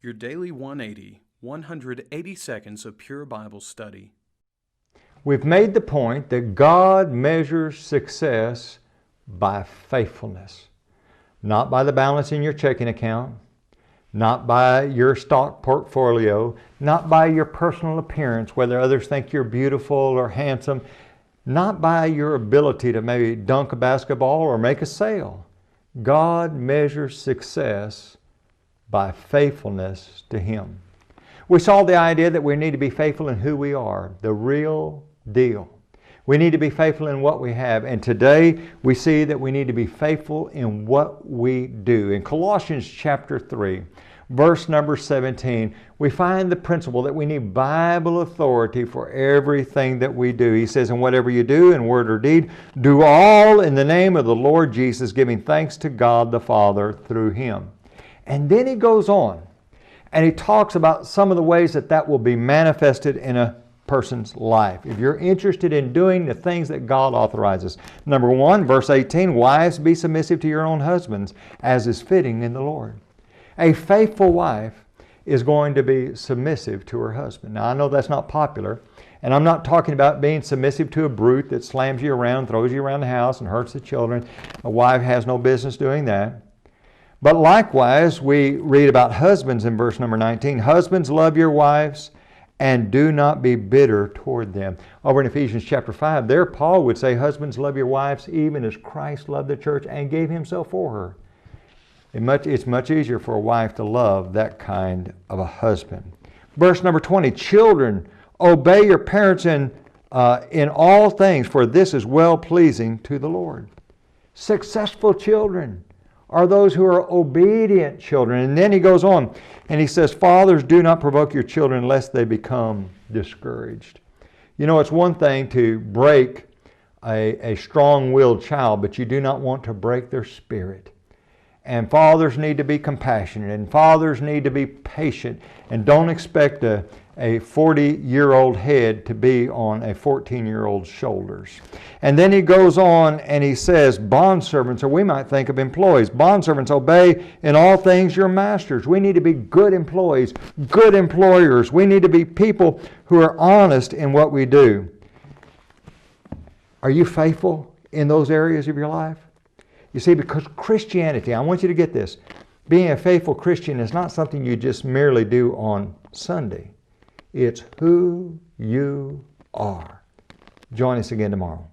Your Daily 180, 180 seconds of pure Bible study. We've made the point that God measures success by faithfulness, not by the balance in your checking account, not by your stock portfolio, not by your personal appearance, whether others think you're beautiful or handsome, not by your ability to maybe dunk a basketball or make a sale. God measures success by faithfulness to Him. We saw the idea that we need to be faithful in who we are, the real deal. We need to be faithful in what we have. And today we see that we need to be faithful in what we do. In Colossians chapter 3, verse number 17, we find the principle that we need Bible authority for everything that we do. He says, "And whatever you do in word or deed, do all in the name of the Lord Jesus, giving thanks to God the Father through Him." And then he goes on and he talks about some of the ways that that will be manifested in a person's life. If you're interested in doing the things that God authorizes. Number 1, verse 18, wives, be submissive to your own husbands, as is fitting in the Lord. A faithful wife is going to be submissive to her husband. Now, I know that's not popular, and I'm not talking about being submissive to a brute that slams you around, throws you around the house, and hurts the children. A wife has no business doing that. But likewise, we read about husbands in verse number 19. Husbands, love your wives and do not be bitter toward them. Over in Ephesians chapter 5, there Paul would say, husbands, love your wives even as Christ loved the church and gave Himself for her. It's much easier for a wife to love that kind of a husband. Verse number 20, children, obey your parents in all things, for this is well-pleasing to the Lord. Successful children are those who are obedient children. And then he goes on and he says, fathers, do not provoke your children lest they become discouraged. You know, it's one thing to break a strong-willed child, but you do not want to break their spirit. And fathers need to be compassionate, and fathers need to be patient, and don't expect a 40-year-old head to be on a 14-year-old's shoulders. And then he goes on and he says, bondservants, or we might think of employees, bondservants, obey in all things your masters. We need to be good employees, good employers. We need to be people who are honest in what we do. Are you faithful in those areas of your life? You see, because Christianity, I want you to get this, being a faithful Christian is not something you just merely do on Sunday. It's who you are. Join us again tomorrow.